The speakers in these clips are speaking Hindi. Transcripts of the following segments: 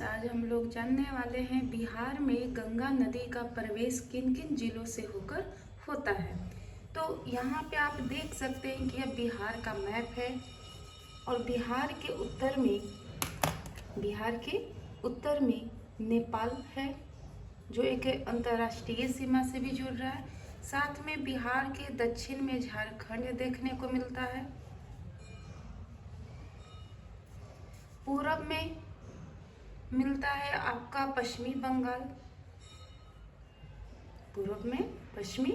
आज हम लोग जानने वाले हैं बिहार में गंगा नदी का प्रवेश किन किन जिलों से होकर होता है। तो यहाँ पे आप देख सकते हैं कि यह बिहार का मैप है और बिहार के उत्तर में नेपाल है जो एक अंतर्राष्ट्रीय सीमा से भी जुड़ रहा है। साथ में बिहार के दक्षिण में झारखंड देखने को मिलता है। पूरब में मिलता है आपका पश्चिमी बंगाल, पूर्व में पश्चिमी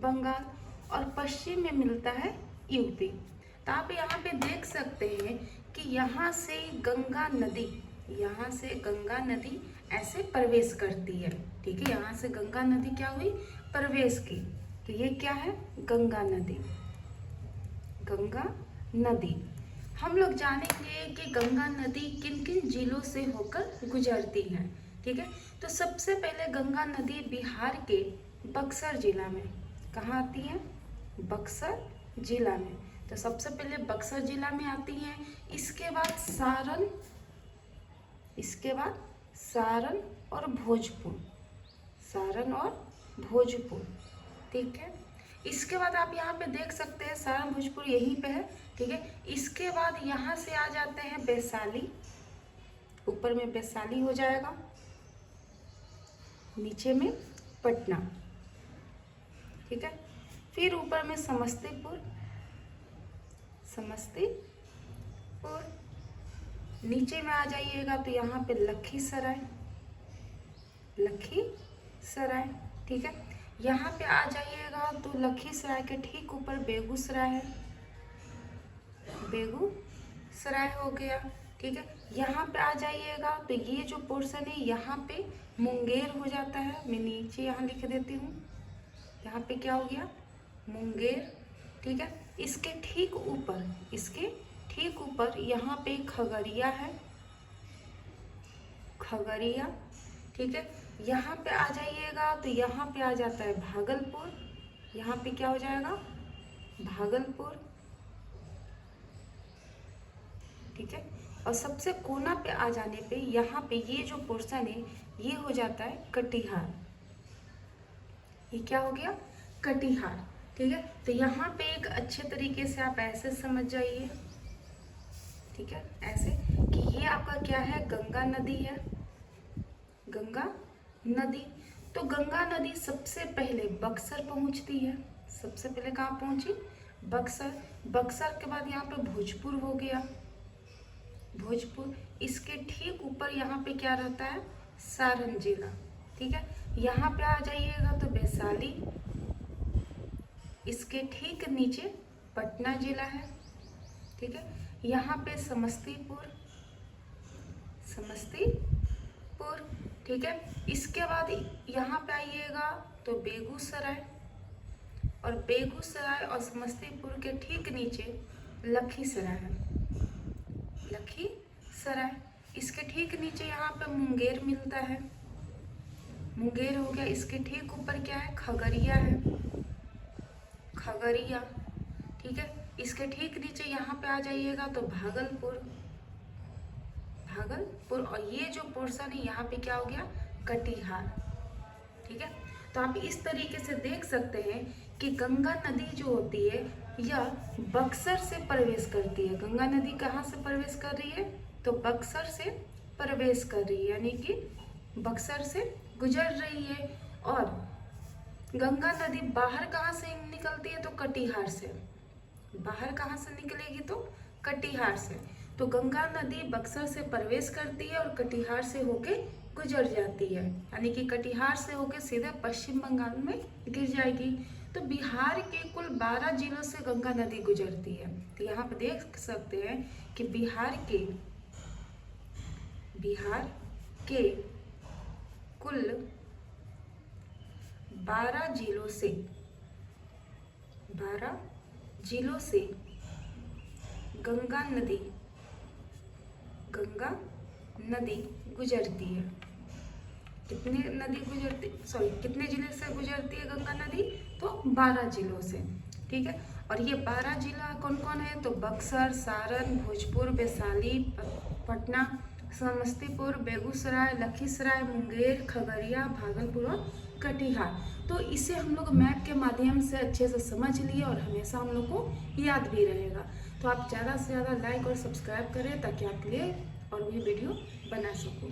बंगाल और पश्चिम में मिलता है यूपी। तो आप यहाँ पे देख सकते हैं कि यहाँ से गंगा नदी ऐसे प्रवेश करती है। ठीक है, यहाँ से गंगा नदी क्या हुई, प्रवेश की। तो ये क्या है, गंगा नदी। हम लोग जानेंगे कि गंगा नदी किन किन जिलों से होकर गुजरती है। ठीक है, तो सबसे पहले गंगा नदी बिहार के बक्सर जिला में कहाँ आती है, बक्सर जिला में। तो सबसे पहले बक्सर जिला में आती है। इसके बाद सारण और भोजपुर। ठीक है, इसके बाद आप यहाँ पे देख सकते हैं सारण भोजपुर यहीं पे है। ठीक है, इसके बाद यहाँ से आ जाते हैं वैशाली, ऊपर में वैशाली हो जाएगा, नीचे में पटना। ठीक है, फिर ऊपर में समस्तीपुर, नीचे में आ जाइएगा तो यहाँ पे लखीसराय। ठीक है, यहाँ पे आ जाइएगा तो लखीसराय के ठीक ऊपर बेगूसराय हो गया। ठीक है, यहाँ पे आ जाइएगा तो ये जो पोर्शन है यहाँ पे मुंगेर हो जाता है। मैं नीचे यहाँ लिख देती हूँ, यहाँ पे क्या हो गया, मुंगेर। ठीक है, इसके ठीक ऊपर यहाँ पे खगड़िया है, ठीक है, यहाँ पे आ जाइएगा तो यहाँ पे आ जाता है भागलपुर। यहाँ पे क्या हो जाएगा, भागलपुर। ठीक है, और सबसे कोना पे आ जाने पे यहाँ पे ये जो पोर्शन है ये हो जाता है कटिहार। ये क्या हो गया, कटिहार। ठीक है, तो यहाँ पे एक अच्छे तरीके से आप ऐसे समझ जाइए। ठीक है, ऐसे कि ये आपका क्या है, गंगा नदी है, गंगा नदी। तो गंगा नदी सबसे पहले बक्सर पहुँचती है। सबसे पहले कहाँ पहुँची, बक्सर के बाद यहाँ पे भोजपुर हो गया, भोजपुर। इसके ठीक ऊपर यहाँ पे क्या रहता है, सारण जिला। ठीक है, यहाँ पे आ जाइएगा तो वैशाली, इसके ठीक नीचे पटना जिला है। ठीक है, यहाँ पे समस्तीपुर। ठीक है, इसके बाद यहाँ पे आइएगा तो बेगूसराय, और बेगूसराय और समस्तीपुर के ठीक नीचे लखीसराय है, इसके ठीक नीचे यहाँ पे मुंगेर मिलता है, मुंगेर हो गया। इसके ठीक ऊपर क्या है, खगड़िया है, ठीक है, इसके ठीक नीचे यहाँ पे आ जाइएगा तो भागलपुर, और ये जो पोर्शन है यहाँ पे क्या हो गया, कटिहार। ठीक है, तो आप इस तरीके से देख सकते हैं कि गंगा नदी जो होती है यह बक्सर से प्रवेश करती है। गंगा नदी कहाँ से प्रवेश कर रही है, तो बक्सर से प्रवेश कर रही है, यानी कि बक्सर से गुजर रही है। और गंगा नदी बाहर कहाँ से निकलती है, तो कटिहार से। बाहर कहाँ से निकलेगी, तो कटिहार से। तो गंगा नदी बक्सर से प्रवेश करती है और कटिहार से होके गुजर जाती है, यानी कि कटिहार से होके सीधे पश्चिम बंगाल में गिर जाएगी। तो बिहार के कुल 12 जिलों से गंगा नदी गुजरती है। तो यहाँ पे देख सकते हैं कि बिहार के कुल 12 जिलों से गंगा नदी गुजरती है। कितने जिले से गुजरती है गंगा नदी, तो 12 जिलों से। ठीक है, और ये 12 जिला कौन कौन है, तो बक्सर, सारण, भोजपुर, वैशाली, पटना, समस्तीपुर, बेगूसराय, लखीसराय, मुंगेर, खगड़िया, भागलपुर और कटिहार। तो इसे हम लोग मैप के माध्यम से अच्छे से समझ लिए और हमेशा हम लोग को याद भी रहेगा। तो आप ज़्यादा से ज़्यादा लाइक और सब्सक्राइब करें ताकि आपके लिए और भी वीडियो बना सकूँ।